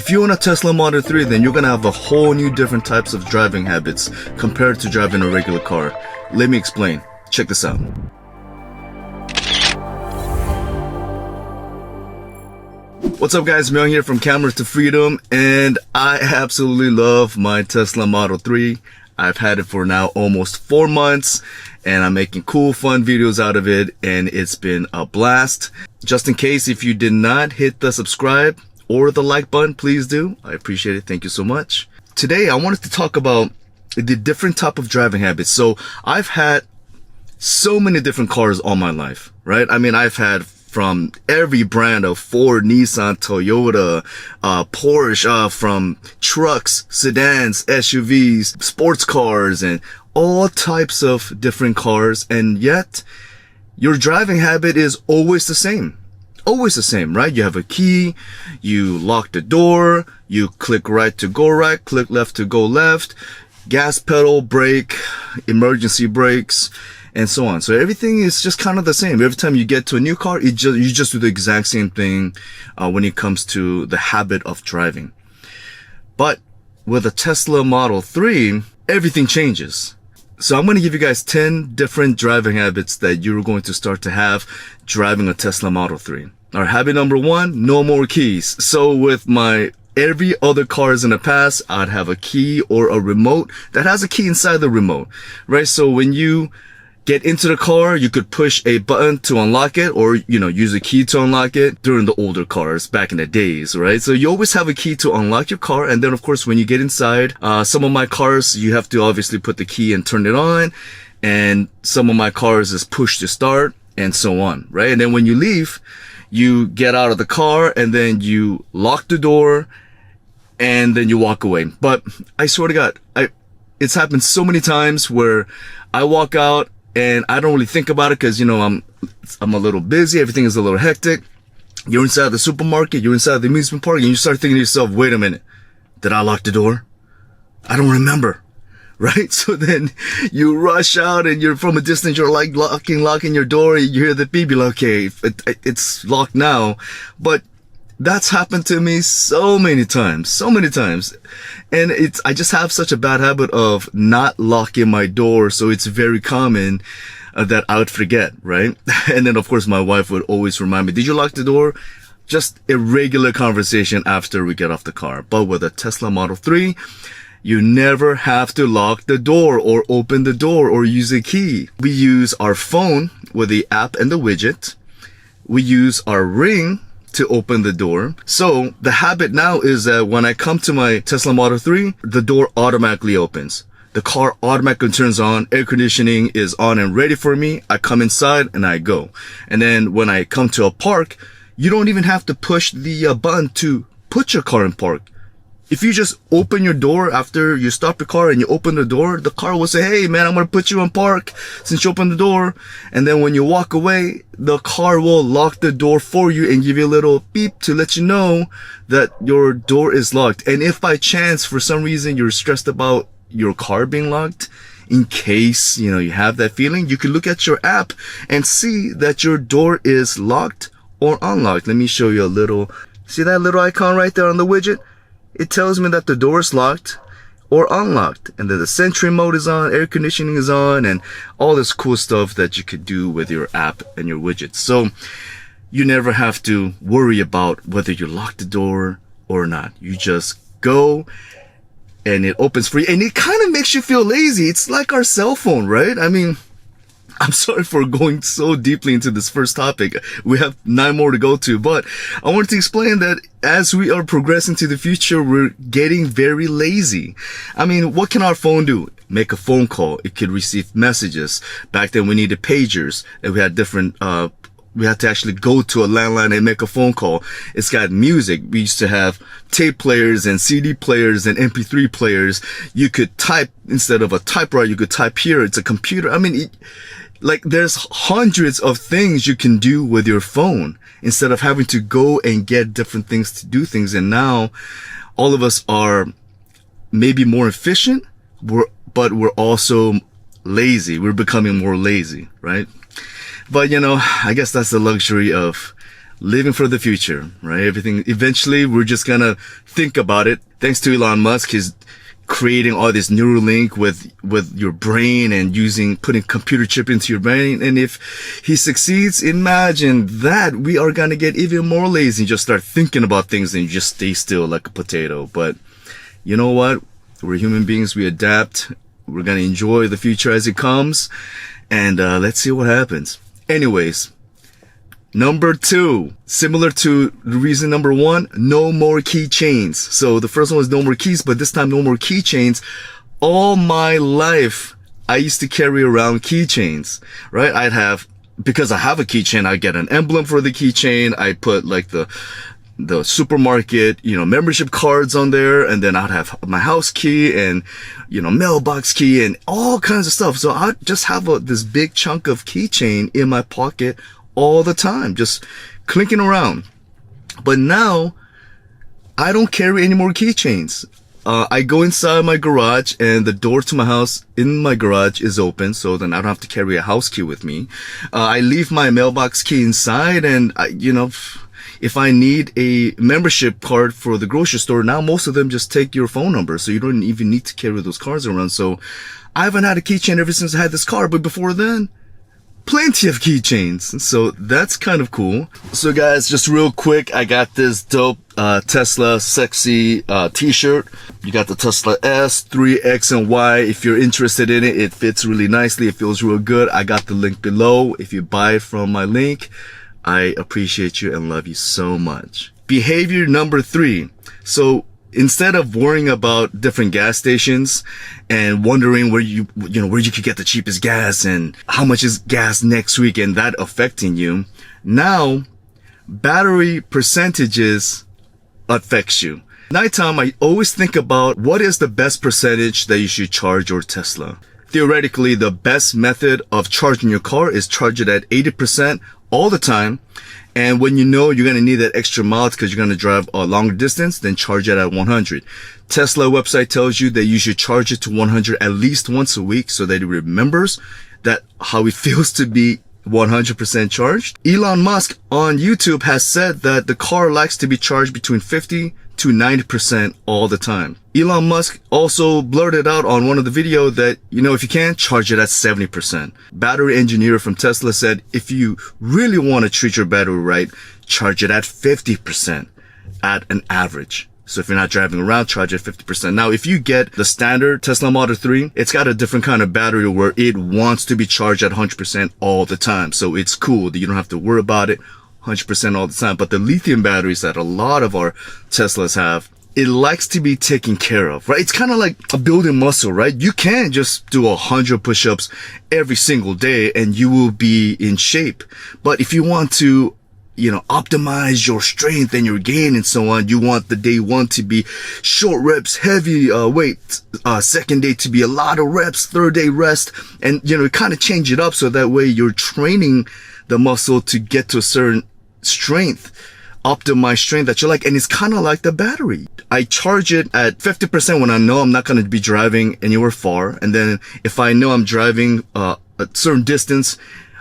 If you own a Tesla Model 3, then you're gonna have a whole new different types of driving habits compared to driving a regular car. Let me explain. Check this out. What's up guys, Mel here from Cameras to Freedom, and I absolutely love my Tesla Model 3. I've had it for now almost 4 months, and I'm making cool, fun videos out of it, and it's been a blast. Just in case, if you did not hit the subscribe or the like button, please do. I appreciate it. Thank you so much. Today, I wanted to talk about the different type of driving habits. So I've had so many different cars all my life, right? I mean, I've had from every brand of Ford, Nissan, Toyota, Porsche, from trucks, sedans, SUVs, sports cars, and all types of different cars. And yet your driving habit is always the same. Always the same, right? You have a key, you lock the door, you click right to go right, click left to go left, gas pedal, brake, emergency brakes, and so on. So everything is just kind of the same. Every time you get to a new car, you just do the exact same thing when it comes to the habit of driving. But with a Tesla Model 3, everything changes. So I'm going to give you guys 10 different driving habits that you're going to start to have driving a Tesla Model 3. All right, habit number 1, no more keys. So with my every other cars in the past, I'd have a key or a remote that has a key inside the remote, right? So when you get into the car, you could push a button to unlock it, or, use a key to unlock it during the older cars back in the days, right? So you always have a key to unlock your car. And then of course, when you get inside, some of my cars, you have to obviously put the key and turn it on. And some of my cars is push to start and so on, right? And then when you leave, you get out of the car and then you lock the door and then you walk away. But I swear to God, it's happened so many times where I walk out and I don't really think about it because, I'm a little busy. Everything is a little hectic. You're inside the supermarket. You're inside the amusement park and you start thinking to yourself, wait a minute. Did I lock the door? I don't remember. Right? So then you rush out and you're from a distance. You're like locking your door. You hear the beep. You're like, okay, it's locked now. But that's happened to me so many times. And I just have such a bad habit of not locking my door. So it's very common that I would forget, right? And then of course my wife would always remind me, did you lock the door? Just a regular conversation after we get off the car. But with a Tesla Model 3, you never have to lock the door or open the door or use a key. We use our phone with the app and the widget. We use our ring to open the door. So the habit now is that when I come to my Tesla Model 3, the door automatically opens. The car automatically turns on. Air conditioning is on and ready for me. I come inside and I go. And then when I come to a park, you don't even have to push the button to put your car in park. If you just open your door after you stop your car and you open the door, the car will say, hey man, I'm going to put you in park since you opened the door. And then when you walk away, the car will lock the door for you and give you a little beep to let you know that your door is locked. And if by chance, for some reason, you're stressed about your car being locked, in case, you have that feeling, you can look at your app and see that your door is locked or unlocked. Let me show you a little, see that little icon right there on the widget? It tells me that the door is locked or unlocked, and that the Sentry mode is on, air conditioning is on, and all this cool stuff that you could do with your app and your widgets. So you never have to worry about whether you lock the door or not. You just go and it opens for you, and it kind of makes you feel lazy. It's like our cell phone, right? I mean, I'm sorry for going so deeply into this first topic. We have 9 more to go to, but I wanted to explain that as we are progressing to the future, we're getting very lazy. I mean, what can our phone do? Make a phone call. It could receive messages. Back then we needed pagers, and we had different, we had to actually go to a landline and make a phone call. It's got music. We used to have tape players and CD players and MP3 players. You could type instead of a typewriter. You could type here. It's a computer. I mean, there's hundreds of things you can do with your phone instead of having to go and get different things to do things. And now all of us are maybe more efficient, but we're also lazy. We're becoming more lazy, right? But I guess that's the luxury of living for the future, right? Everything, eventually we're just gonna think about it. Thanks to Elon Musk, he's creating all this Neuralink with your brain and putting computer chip into your brain. And if he succeeds, imagine that we are gonna get even more lazy and just start thinking about things and just stay still like a potato. But you know what? We're human beings. We adapt. We're gonna enjoy the future as it comes, and let's see what happens. Anyways, number 2, similar to reason number 1, no more keychains. So the first one was no more keys, but this time no more keychains. All my life, I used to carry around keychains, right? Because I have a keychain, I get an emblem for the keychain. I put like the supermarket, membership cards on there, and then I'd have my house key and, mailbox key and all kinds of stuff. So I just have this big chunk of keychain in my pocket all the time, just clinking around. But now I don't carry any more keychains. I go inside my garage and the door to my house in my garage is open, so then I don't have to carry a house key with me. I leave my mailbox key inside, and if I need a membership card for the grocery store, now most of them just take your phone number, so you don't even need to carry those cards around. So I haven't had a keychain ever since I had this car, but before then, plenty of keychains. So that's kind of cool. So guys, just real quick, I got this dope Tesla sexy t-shirt. You got the Tesla S, 3, X, and Y. If you're interested in it, it fits really nicely. It feels real good. I got the link below. If you buy it from my link, I appreciate you and love you so much. Behavior number 3. So instead of worrying about different gas stations and wondering where you could get the cheapest gas and how much is gas next week and that affecting you, now battery percentages affects you. Nighttime, I always think about what is the best percentage that you should charge your Tesla. Theoretically, the best method of charging your car is charge it at 80% all the time. And when you know you're going to need that extra miles because you're going to drive a longer distance, then charge it at 100. Tesla website tells you that you should charge it to 100 at least once a week so that it remembers that how it feels to be 100% charged. Elon Musk on YouTube has said that the car likes to be charged between 50 to 90% all the time. Elon Musk also blurted out on one of the video that, if you can, charge it at 70%. Battery engineer from Tesla said, if you really want to treat your battery right, charge it at 50% at an average. So if you're not driving around, charge it 50%. Now, if you get the standard Tesla Model 3, it's got a different kind of battery where it wants to be charged at 100% all the time. So it's cool that you don't have to worry about it 100% all the time. But the lithium batteries that a lot of our Teslas have, it likes to be taken care of, right? It's kind of like a building muscle, right? You can't just do 100 push-ups every single day and you will be in shape. But if you want to, optimize your strength and your gain and so on, you want the day 1 to be short reps, heavy weight, second day to be a lot of reps, third day rest, and, kind of change it up so that way you're training the muscle to get to a certain strength, optimized strength that you like. And it's kind of like the battery. I charge it at 50% when I know I'm not going to be driving anywhere far. And then if I know I'm driving a certain distance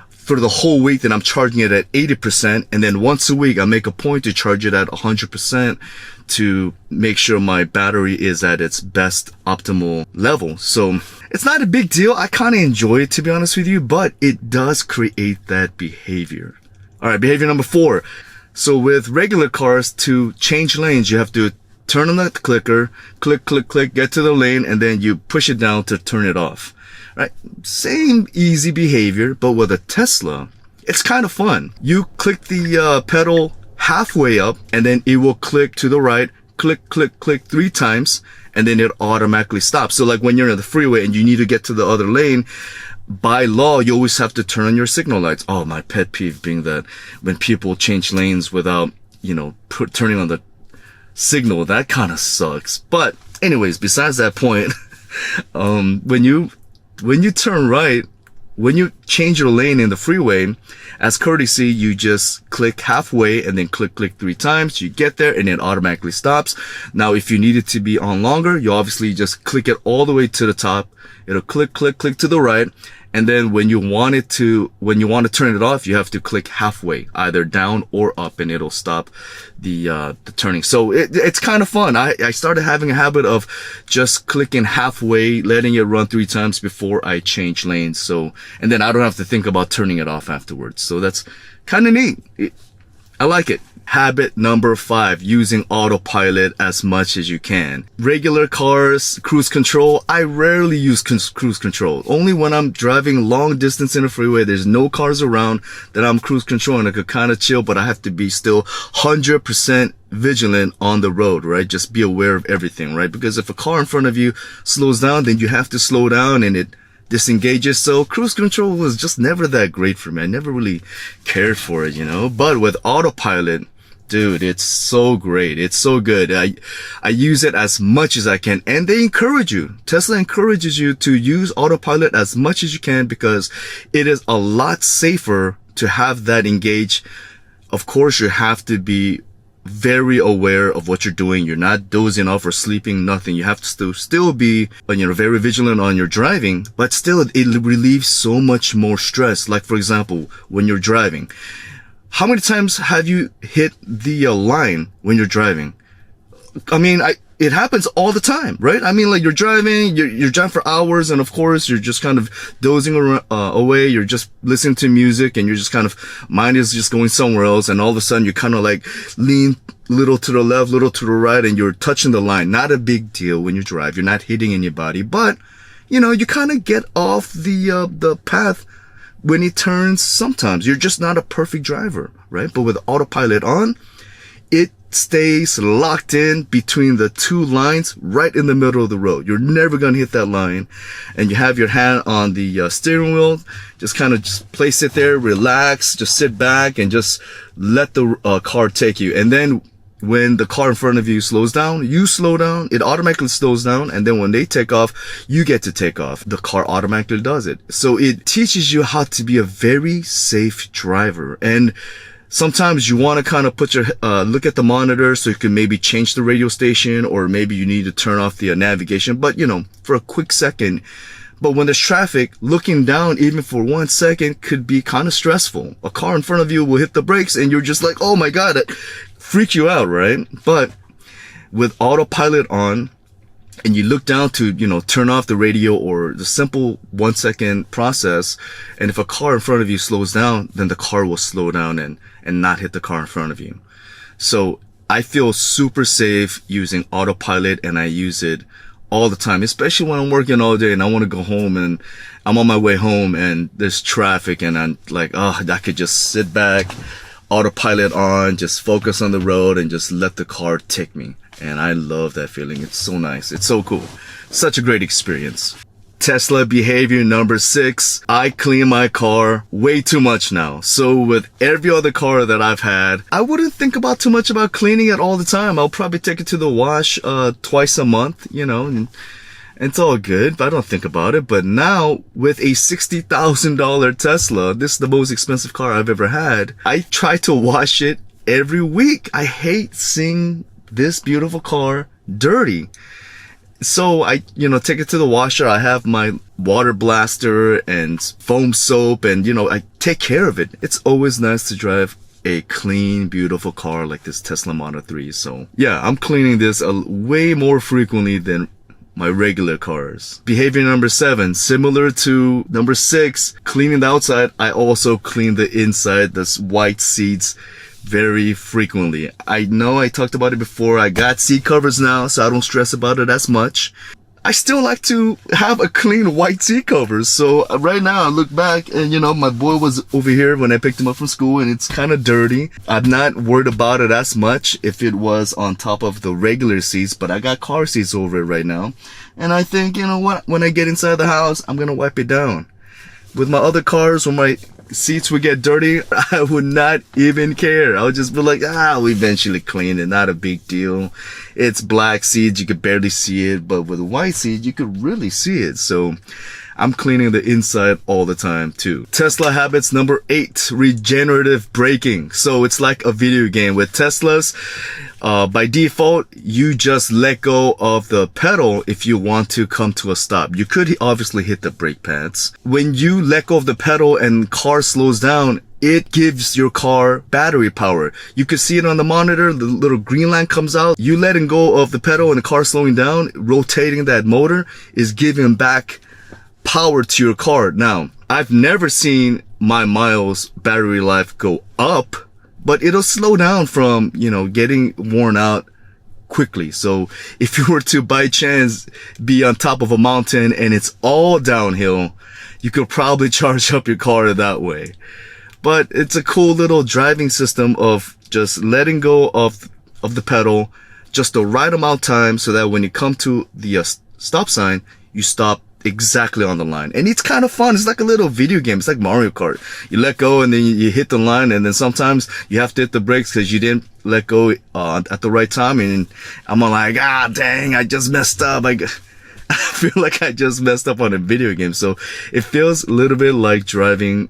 for the whole week, then I'm charging it at 80%. And then once a week, I make a point to charge it at 100% to make sure my battery is at its best optimal level. So it's not a big deal. I kind of enjoy it, to be honest with you, but it does create that behavior. All right, behavior number 4. So with regular cars, to change lanes, you have to turn on the clicker, click, click, click, get to the lane, and then you push it down to turn it off. Right? Same easy behavior, but with a Tesla, it's kind of fun. You click the pedal halfway up, and then it will click to the right, click, click, click 3 times, and then it automatically stops. So like when you're in the freeway and you need to get to the other lane, by law, you always have to turn on your signal lights. Oh, my pet peeve being that when people change lanes without, turning on the signal, that kind of sucks. But anyways, besides that point, when you turn right, when you change your lane in the freeway, as courtesy, you just click halfway and then click 3 times. You get there and it automatically stops. Now, if you need it to be on longer, you obviously just click it all the way to the top. It'll click, click, click to the right. And then when you want to turn it off, you have to click halfway, either down or up, and it'll stop the turning. So it's kind of fun. I started having a habit of just clicking halfway, letting it run 3 times before I change lanes. So, and then I don't have to think about turning it off afterwards. So that's kind of neat. I like it. Habit number 5, using autopilot as much as you can. Regular cars, cruise control, I rarely use cruise control. Only when I'm driving long distance in a freeway, there's no cars around, that I'm cruise control and I could kind of chill, but I have to be still 100% vigilant on the road, right? Just be aware of everything, right? Because if a car in front of you slows down, then you have to slow down and it disengages. So cruise control was just never that great for me. I never really cared for it, but with autopilot, dude, it's so great. It's so good. I use it as much as I can, and they encourage you. Tesla encourages you to use autopilot as much as you can because it is a lot safer to have that engaged. Of course, you have to be very aware of what you're doing. You're not dozing off or sleeping, nothing. You have to still be, very vigilant on your driving, but still it relieves so much more stress. Like, for example, when you're driving, how many times have you hit the line when you're driving? I mean, it happens all the time, right? I mean, like you're driving for hours, and of course you're just kind of dozing away. You're just listening to music, and you're just kind of, mind is just going somewhere else, and all of a sudden you kind of like lean little to the left, little to the right, and you're touching the line. Not a big deal when you drive. You're not hitting anybody, but you kind of get off the path when it turns. Sometimes you're just not a perfect driver, right? But with autopilot on, it stays locked in between the 2 lines right in the middle of the road. You're never going to hit that line. And you have your hand on the steering wheel. Just kind of just place it there, relax, just sit back and just let the car take you. And then when the car in front of you slows down, you slow down, it automatically slows down, and then when they take off, you get to take off. The car automatically does it. So it teaches you how to be a very safe driver. And sometimes you want to kind of put your look at the monitor so you can maybe change the radio station, or maybe you need to turn off the navigation, but for a quick second. But when there's traffic, looking down even for 1 second could be kind of stressful. A car in front of you will hit the brakes and you're just like, oh my God, it freak you out, right? But with autopilot on, and you look down to, turn off the radio or the simple 1 second process, and if a car in front of you slows down, then the car will slow down and not hit the car in front of you. So I feel super safe using autopilot, and I use it all the time, especially when I'm working all day and I want to go home and I'm on my way home and there's traffic and I'm like, I could just sit back, autopilot on, just focus on the road and just let the car take me. And I love that feeling. It's so nice. It's so cool. Such a great experience. Tesla behavior number 6. I clean my car way too much now. So with every other car that I've had, I wouldn't think about too much about cleaning it all the time. I'll probably take it to the wash twice a month, and it's all good, but I don't think about it. But now with a $60,000 Tesla, this is the most expensive car I've ever had, I try to wash it every week. I hate seeing this beautiful car dirty. So I, take it to the washer. I have my water blaster and foam soap and, I take care of it. It's always nice to drive a clean, beautiful car like this Tesla Model 3. So yeah, I'm cleaning this way more frequently than my regular cars. Behavior number 7, similar to number 6, cleaning the outside, I also clean the inside, the white seats, very frequently. I know I talked about it before. I got seat covers now, so I don't stress about it as much. I still like to have a clean white seat covers. So right now I look back and, my boy was over here when I picked him up from school and it's kind of dirty. I'm not worried about it as much if it was on top of the regular seats, but I got car seats over it right now. And I think, when I get inside the house, I'm going to wipe it down. With my other cars, when my seats would get dirty, I would not even care. I would just be like, we eventually clean it, not a big deal. It's black seats, you could barely see it, but with white seats, you could really see it. So I'm cleaning the inside all the time too. Tesla habits number 8, regenerative braking. So it's like a video game. With Teslas, by default, you just let go of the pedal if you want to come to a stop. You could obviously hit the brake pads. When you let go of the pedal and car slows down, it gives your car battery power. You can see it on the monitor. The little green line comes out. You letting go of the pedal and the car slowing down, rotating that motor is giving back power to your car. Now, I've never seen my miles battery life go up, but it'll slow down from, getting worn out quickly. So if you were to by chance be on top of a mountain and it's all downhill, you could probably charge up your car that way. But it's a cool little driving system of just letting go of the pedal just the right amount of time so that when you come to the stop sign, you stop exactly on the line. And it's kind of fun. It's like a little video game. It's like Mario Kart. You let go and then you hit the line, and then sometimes you have to hit the brakes because you didn't let go at the right time. And I'm like, dang, I just messed up. I feel like I just messed up on a video game. So it feels a little bit like driving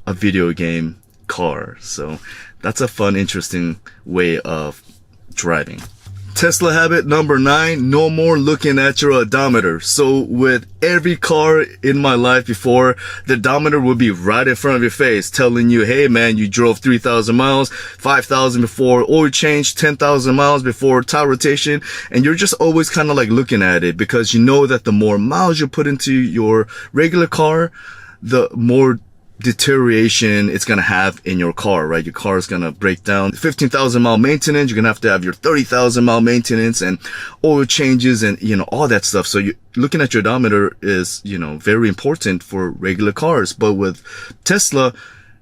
a video game car. So that's a fun, interesting way of driving. Tesla habit number 9, no more looking at your odometer. So with every car in my life before, the odometer would be right in front of your face telling you, hey man, you drove 3,000 miles, 5,000 before oil change, 10,000 miles before tire rotation. And you're just always kind of like looking at it because you know that the more miles you put into your regular car, the more deterioration it's going to have in your car, right? Your car is going to break down. 15,000 mile maintenance, you're going to have your 30,000 mile maintenance and oil changes and, all that stuff. So looking at your odometer is, very important for regular cars. But with Tesla,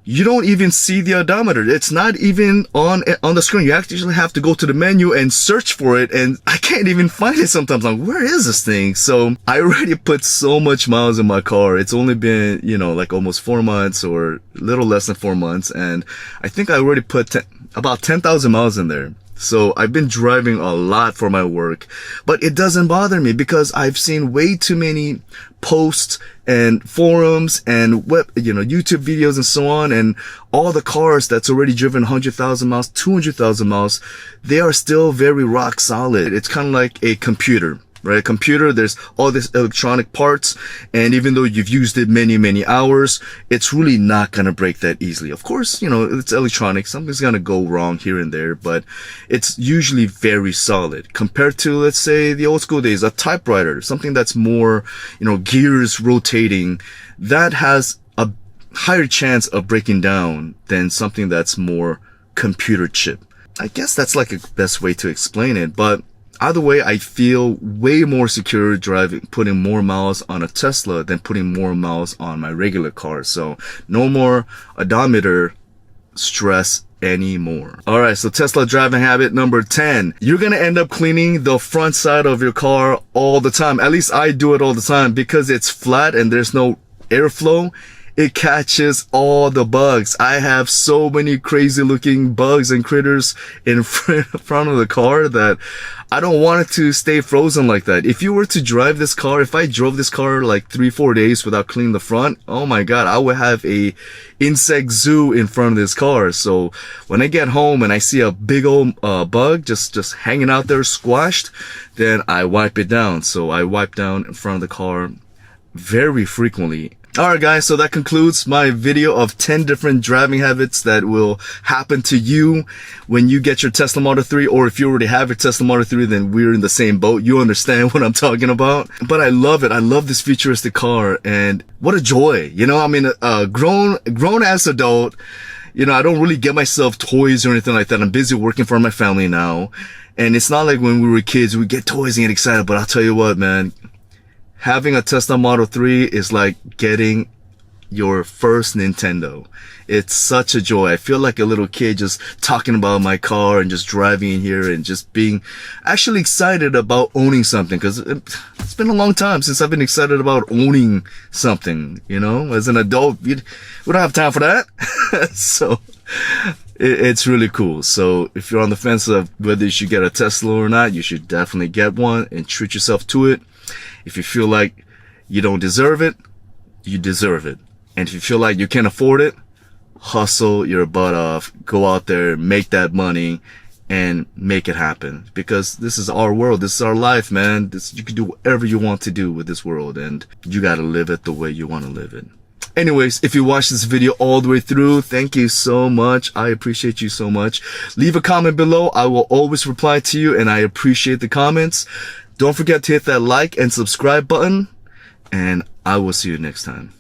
you don't even see the odometer. It's not even on the screen. You actually have to go to the menu and search for it. And I can't even find it sometimes. I'm like, where is this thing? So I already put so much miles in my car. It's only been, like almost 4 months or a little less than 4 months. And I think I already put about 10,000 miles in there. So I've been driving a lot for my work, but it doesn't bother me because I've seen way too many posts and forums and YouTube videos and so on. And all the cars that's already driven 100,000 miles, 200,000 miles, they are still very rock solid. It's kind of like a computer. Right? A computer, there's all this electronic parts, and even though you've used it many, many hours, it's really not going to break that easily. Of course, it's electronic. Something's going to go wrong here and there, but it's usually very solid compared to, let's say, the old school days, a typewriter, something that's more, gears rotating, that has a higher chance of breaking down than something that's more computer chip. I guess that's like a best way to explain it, but either way, I feel way more secure driving, putting more miles on a Tesla than putting more miles on my regular car. So no more odometer stress anymore. Alright, so Tesla driving habit number 10. You're gonna end up cleaning the front side of your car all the time. At least I do it all the time because it's flat and there's no airflow. It catches all the bugs. I have so many crazy looking bugs and critters in front of the car that I don't want it to stay frozen like that. If you were to drive this car, if I drove this car like 3-4 days without cleaning the front, oh my God, I would have a insect zoo in front of this car. So when I get home and I see a big old bug just hanging out there squashed, then I wipe it down. So I wipe down in front of the car very frequently. Alright guys, so that concludes my video of 10 different driving habits that will happen to you when you get your Tesla Model 3, or if you already have your Tesla Model 3, then we're in the same boat. You understand what I'm talking about. But I love it. I love this futuristic car, and what a joy. I mean, a grown ass adult, I don't really get myself toys or anything like that. I'm busy working for my family now. And it's not like when we were kids, we get toys and get excited. But I'll tell you what, man. Having a Tesla Model 3 is like getting your first Nintendo. It's such a joy. I feel like a little kid just talking about my car and just driving in here and just being actually excited about owning something, because it's been a long time since I've been excited about owning something, as an adult. We don't have time for that. So it's really cool. So if you're on the fence of whether you should get a Tesla or not, you should definitely get one and treat yourself to it. If you feel like you don't deserve it, you deserve it. And if you feel like you can't afford it, hustle your butt off, go out there, make that money, and make it happen. Because this is our world, this is our life, man. You can do whatever you want to do with this world, and you gotta live it the way you want to live it. Anyways, if you watched this video all the way through, thank you so much. I appreciate you so much. Leave a comment below. I will always reply to you, and I appreciate the comments. Don't forget to hit that like and subscribe button, and I will see you next time.